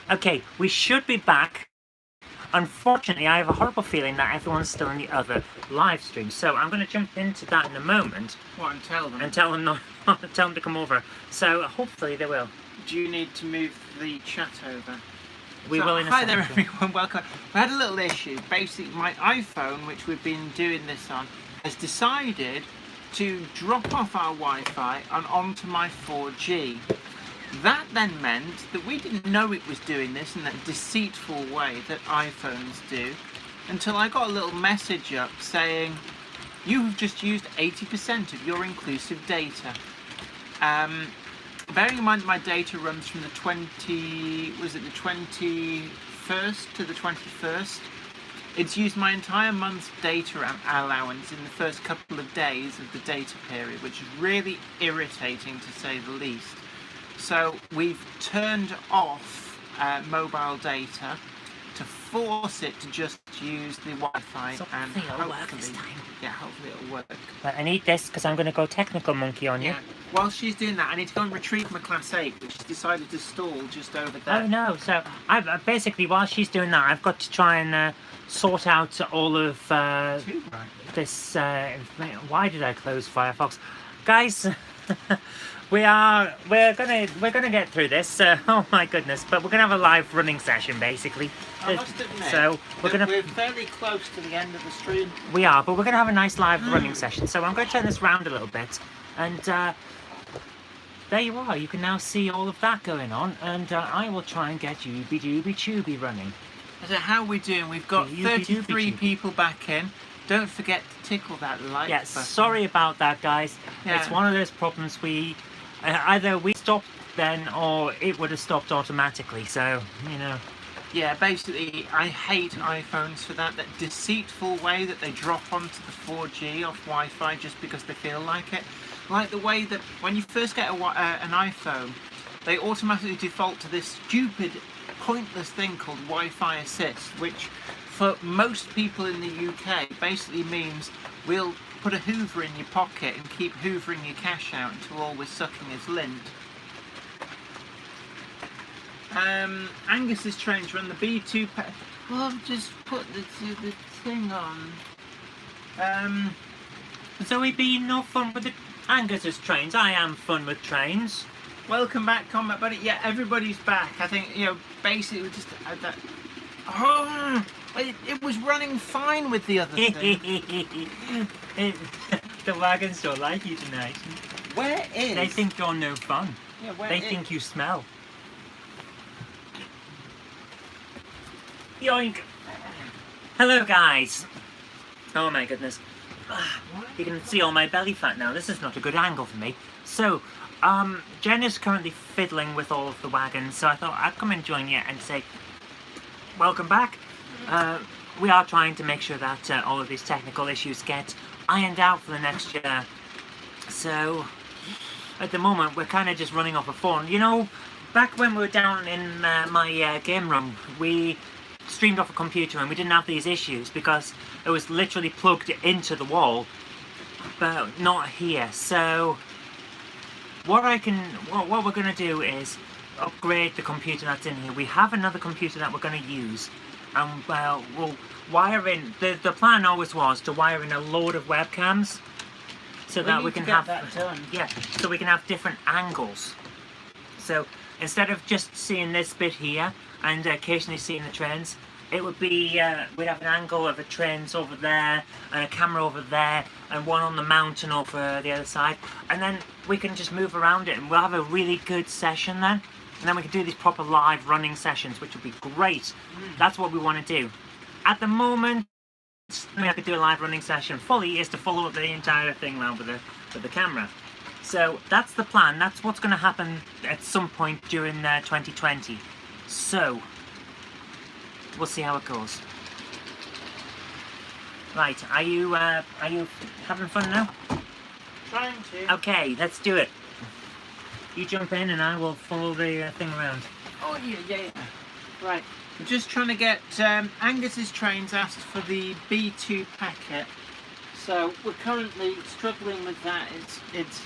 Okay, we should be back. Unfortunately, I have a horrible feeling that everyone's still in the other live stream, so I'm going to jump into that in a moment. What, and tell them? And tell them not, tell them to come over. So hopefully they will. Do you need to move the chat over? We will in a Hi second. there everyone, welcome. We had a little issue. Basically, my iPhone, which we've been doing this on, has decided to drop off our Wi-Fi and onto my 4G. That then meant that we didn't know it was doing this in that deceitful way that iPhones do, until I got a little message up saying, you've just used 80% of your inclusive data. Bearing in mind that my data runs from the 21st to the 21st, it's used my entire month's data allowance in the first couple of days of the data period, which is really irritating to say the least. So we've turned off mobile data to force it to just use the Wi-Fi, and hopefully it'll work. But I need this because I'm going to go technical monkey on you. Yeah. While she's doing that, I need to go and retrieve my Class 8, which has decided to stall just over there. Oh no! So I've basically, while she's doing that, I've got to try and sort out all of this. Why did I close Firefox, guys? We're gonna get through this. Oh my goodness! But we're gonna have a live running session basically. I must admit, so we're fairly close to the end of the stream. We are, but we're gonna have a nice live running session. So I'm going to turn this round a little bit, and there you are. You can now see all of that going on, and I will try and get Ubi Dooby Tubey running. So how are we doing? We've got 33 people back in. Don't forget to tickle that like button. Sorry about that, guys. Yeah. It's one of those problems either we stopped then or it would have stopped automatically, so you know. Yeah, basically I hate iPhones for that deceitful way that they drop onto the 4G off Wi-Fi just because they feel like it. Like the way that when you first get an iPhone, they automatically default to this stupid pointless thing called Wi-Fi Assist, which for most people in the UK basically means we'll put a Hoover in your pocket and keep hoovering your cash out until all we're sucking is lint. Angus's trains run the B2 well, just put the thing on. So we be no fun with the Angus's trains. I am fun with trains. Welcome back, Combat Buddy. Yeah, everybody's back. I think, you know, basically we just had that. Oh, it was running fine with the other thing. The wagons don't like you tonight. Where is? They think you're no fun. Yeah, where they is? think you smell. Yoink! Hello, guys. Oh my goodness. You can see all my belly fat now. This is not a good angle for me. So, Jen is currently fiddling with all of the wagons, so I thought I'd come and join you and say, welcome back. We are trying to make sure that all of these technical issues get ironed out for the next year. So, at the moment, we're kind of just running off a phone. You know, back when we were down in my game room, we streamed off a computer and we didn't have these issues because it was literally plugged into the wall, but not here. So, what we're going to do is upgrade the computer that's in here. We have another computer that we're going to use, and we'll wire in. The plan always was to wire in a load of webcams, so that we can have that done. Yeah, so we can have different angles. So instead of just seeing this bit here and occasionally seeing the trains, it would be we'd have an angle of the trains over there and a camera over there and one on the mountain over the other side, and then we can just move around it and we'll have a really good session then. And then we can do these proper live running sessions, which would be great. That's what we want to do. At the moment, I could do a live running session fully is to follow up the entire thing around with the camera. So that's the plan. That's what's going to happen at some point during 2020. So we'll see how it goes. Right, are you having fun now? Trying to. Okay, let's do it. You jump in and I will follow the thing around. Oh yeah. Right. I'm just trying to get Angus's trains asked for the B2 packet. So we're currently struggling with that. It's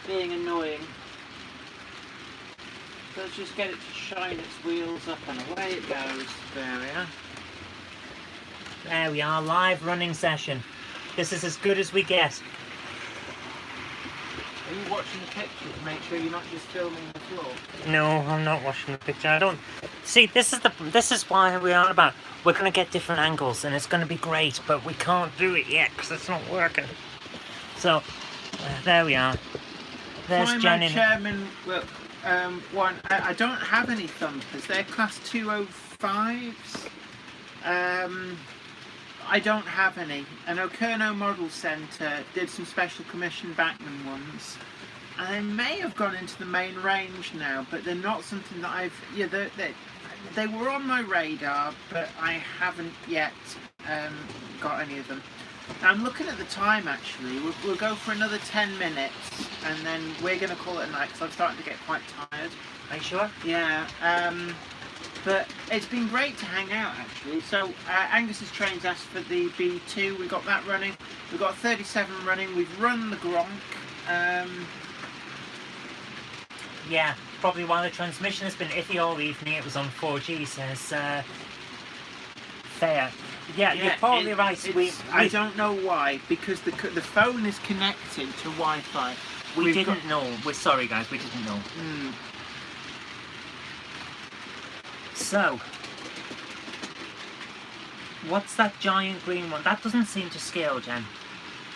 being annoying. Let's just get it to shine its wheels up and away it goes. There we are. There we are, live running session. This is as good as we get. Are you watching the picture to make sure you're not just filming the floor? No, I'm not watching the picture. I don't see. This is why we are about. We're gonna get different angles, and it's gonna be great. But we can't do it yet because it's not working. So there we are. There's Find Jen my in. chairman. Well, I don't have any thumpers. They're class 205s. I don't have any. And Okerno Model Centre did some special commission Bachmann ones. And they may have gone into the main range now, but they're not something that I've... Yeah, they were on my radar, but I haven't yet got any of them. Now, I'm looking at the time, actually. We'll go for another 10 minutes, and then we're going to call it a night, because I'm starting to get quite tired. Are you sure? Yeah. But it's been great to hang out, actually. So Angus's train's asked for the B2. We got that running. We've got 37 running. We've run the Gronk. Yeah, probably while the transmission has been iffy all evening. It was on 4G. Says fair. Yeah, you're probably right. I don't know why, because the phone is connected to Wi-Fi. We didn't know. We're sorry, guys. We didn't know. So, what's that giant green one? That doesn't seem to scale, Jen.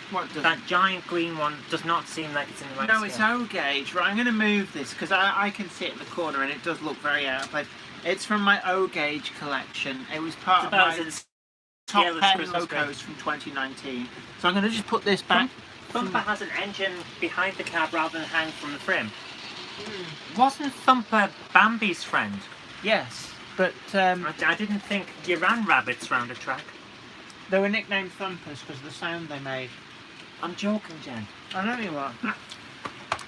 What does That giant green one does not seem like it's in the right scale. No, it's O gauge. Right, I'm going to move this because I can see it in the corner and it does look very out of place. It's from my O gauge collection. It was part of my top 10 locos from 2019. So I'm going to just put this back. Thumper has an engine behind the cab rather than hang from the frame. Wasn't Thumper Bambi's friend? Yes, but I didn't think you ran rabbits round a track. they were nicknamed Thumpers because of the sound they made. I'm joking, Jen. I know you are.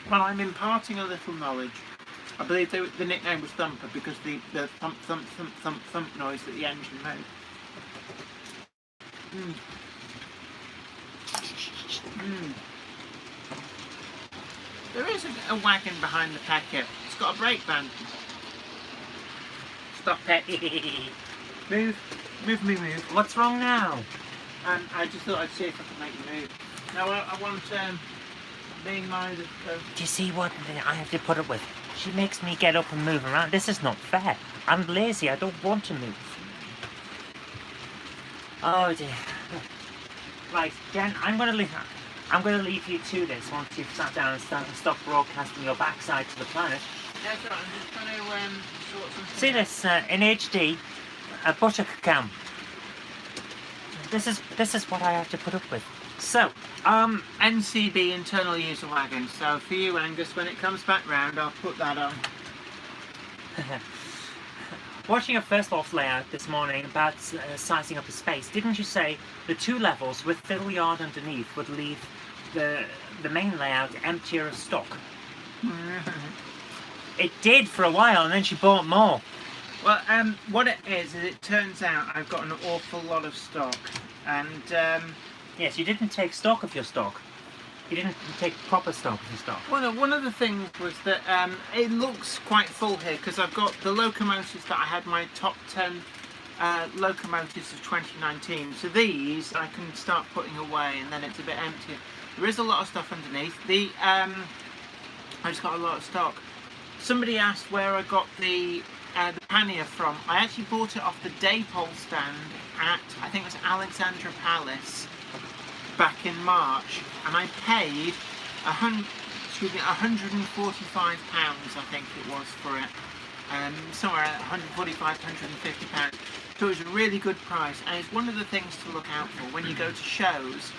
Well, I'm imparting a little knowledge. I believe the nickname was Thumper because the thump, thump, thump, thump, thump noise that the engine made. There is a wagon behind the packet. It's got a brake band. Stop it. Move. What's wrong now? I just thought I'd see if I could make you move. No, I want being minded. Do you see what I have to put up with? She makes me get up and move around. This is not fair. I'm lazy. I don't want to move. Oh dear. Right, Jen, I'm going to leave you to this once you've sat down and stop broadcasting your backside to the planet. That's right. I'm just going to sort something. See this in HD, a buttock cam. This is what I have to put up with. So, NCB internal user wagon. So for you, Angus, when it comes back round, I'll put that on. Watching your first Loft layout this morning about sizing up a space, didn't you say the 2 levels with fiddle yard underneath would leave the main layout emptier of stock? It did for a while, and then she bought more. Well, what it is it turns out I've got an awful lot of stock, and yes, you didn't take stock of your stock. You didn't take proper stock of your stock. Well, one of the things was that it looks quite full here because I've got the locomotives that I had my top 10 locomotives of 2019. So these I can start putting away, and then it's a bit emptier. There is a lot of stuff underneath. I just got a lot of stock. Somebody asked where I got the pannier from. I actually bought it off the Daypole stand at, I think it was Alexandra Palace, back in March, and I paid £145, I think it was, for it. Somewhere at £145, £150. So it was a really good price, and it's one of the things to look out for when you go to shows.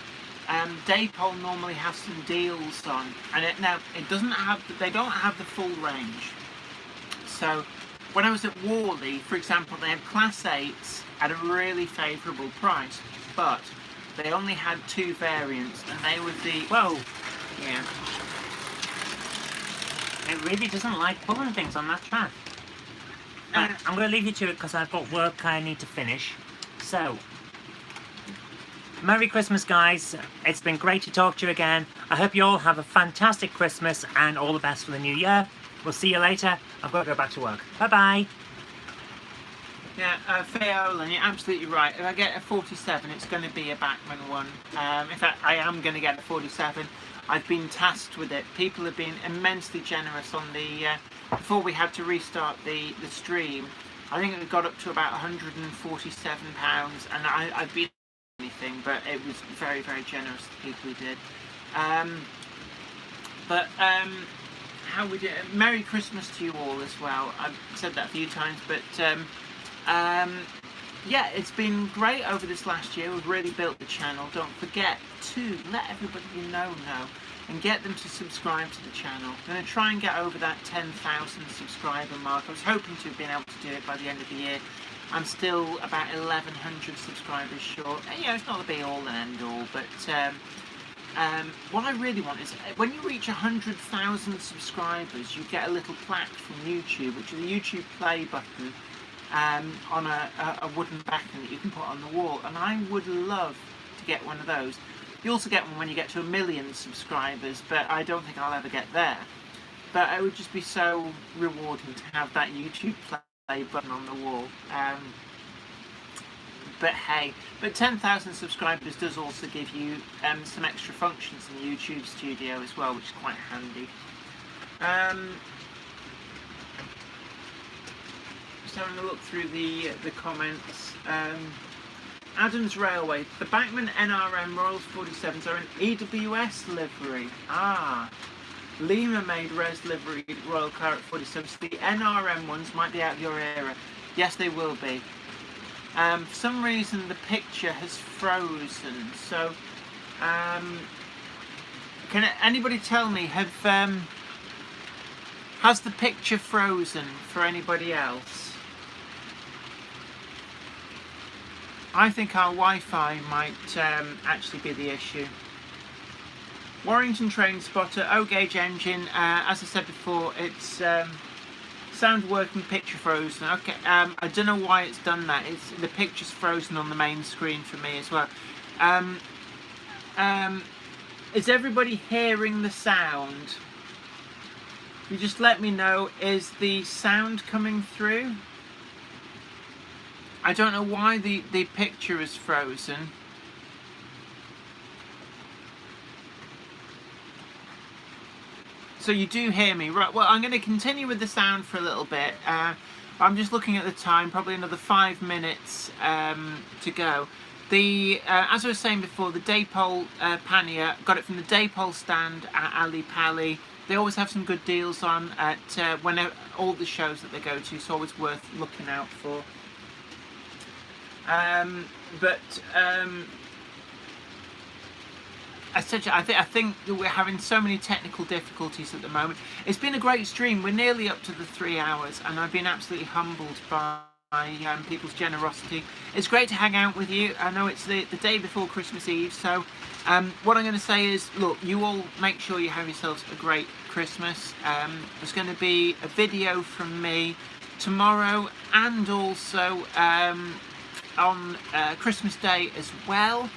Daypole normally have some deals on, and they don't have the full range. So when I was at Worley, for example, they had Class 8s at a really favourable price, but they only had 2 variants, and they were the... Whoa! Yeah. It really doesn't like pulling things on that track. I'm going to leave you to it because I've got work I need to finish. So, Merry Christmas, guys. It's been great to talk to you again. I hope you all have a fantastic Christmas and all the best for the new year. We'll see you later. I've got to go back to work. Bye-bye. Yeah, Fayolan, you're absolutely right. If I get a 47, it's going to be a Bachmann one. In fact, I am going to get a 47. I've been tasked with it. People have been immensely generous on the... before we had to restart the stream, I think it got up to about £147, and I've been anything, but it was very, very generous, the people who did. How we did... Merry Christmas to you all as well. I've said that a few times, but... yeah, it's been great over this last year. We've really built the channel. Don't forget to let everybody you know and get them to subscribe to the channel. I'm going to try and get over that 10,000 subscriber mark. I was hoping to have been able to do it by the end of the year. I'm still about 1,100 subscribers short. And, it's not the be all and end all, but what I really want is when you reach 100,000 subscribers, you get a little plaque from YouTube, which is a YouTube play button. On a wooden backing that you can put on the wall, and I would love to get one of those. You also get one when you get to 1 million subscribers, but I don't think I'll ever get there. But it would just be so rewarding to have that YouTube play button on the wall. But hey, 10,000 subscribers does also give you some extra functions in the YouTube Studio as well, which is quite handy. Just having a look through the comments. Adams Railway. The Bachmann NRM Royals 47s are an EWS livery. Lima made res livery Royal car at 47s. The NRM ones might be out of your era. Yes, they will be. For some reason the picture has frozen. So, can anybody tell me, has the picture frozen for anybody else? I think our Wi-Fi might actually be the issue. Warrington Train Spotter, O-gauge engine. As I said before, it's sound working, picture frozen. Okay, I don't know why it's done that. The picture's frozen on the main screen for me as well. Is everybody hearing the sound? You just let me know. Is the sound coming through? I don't know why the picture is frozen. So you do hear me, right? Well, I'm going to continue with the sound for a little bit. I'm just looking at the time, probably another 5 minutes to go. As I was saying before, the Daypole pannier, got it from the Daypole stand at Ali Pali. They always have some good deals on at whenever all the shows that they go to, so always worth looking out for. I think that we're having so many technical difficulties at the moment. It's been a great stream. We're nearly up to the 3 hours, and I've been absolutely humbled by people's generosity. It's great to hang out with you. I know it's the day before Christmas Eve, so what I'm going to say is, look, you all make sure you have yourselves a great Christmas. There's going to be a video from me tomorrow, and also on Christmas Day as well.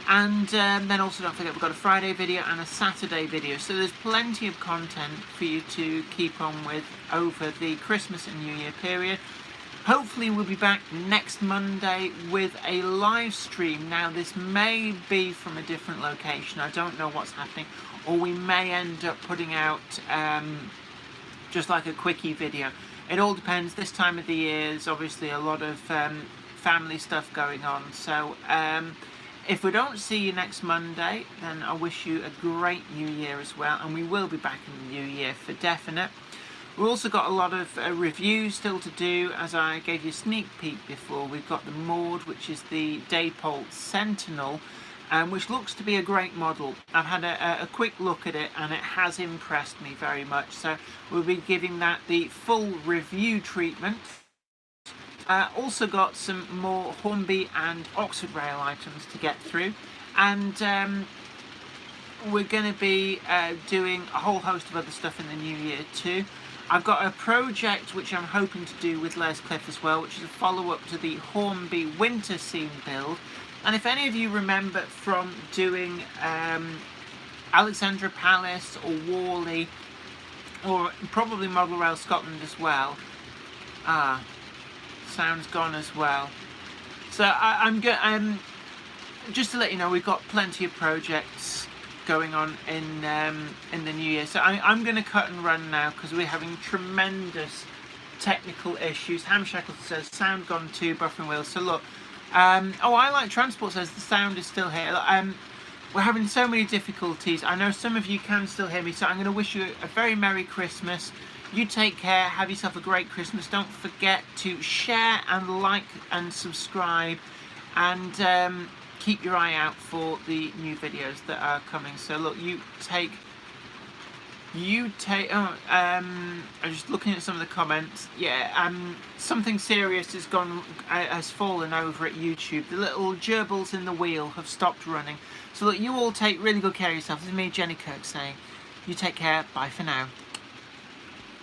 And then also don't forget, we've got a Friday video and a Saturday video, so there's plenty of content for you to keep on with over the Christmas and New Year period. Hopefully we'll be back next Monday with a live stream. Now this may be from a different location, I don't know what's happening, or we may end up putting out just like a quickie video. It all depends. This time of the year is obviously a lot of family stuff going on, so if we don't see you next Monday, then I wish you a great New Year as well, and we will be back in the New Year for definite. We've also got a lot of reviews still to do. As I gave you a sneak peek before, we've got the Maud, which is the Daypole Sentinel, which looks to be a great model. I've had a quick look at it, and it has impressed me very much, so we'll be giving that the full review treatment. Also got some more Hornby and Oxford Rail items to get through, and we're going to be doing a whole host of other stuff in the new year too. I've got a project which I'm hoping to do with Les Cliff as well, which is a follow-up to the Hornby winter scene build. And if any of you remember from doing Alexandra Palace or Worley, or probably Model Rail Scotland as well. Sound's gone as well. So I'm good. Just to let you know, we've got plenty of projects going on in the new year. So I'm going to cut and run now because we're having tremendous technical issues. Ham Shackleton says sound gone too, buffering wheels. So look, I Like Transport says the sound is still here. We're having so many difficulties. I know some of you can still hear me, so I'm going to wish you a very Merry Christmas. You take care, have yourself a great Christmas. Don't forget to share and like and subscribe, and keep your eye out for the new videos that are coming. So look, I'm just looking at some of the comments. Yeah, something serious has fallen over at YouTube. The little gerbils in the wheel have stopped running. So look, you all take really good care of yourself. This is me, Jenny Kirk, saying, you take care. Bye for now.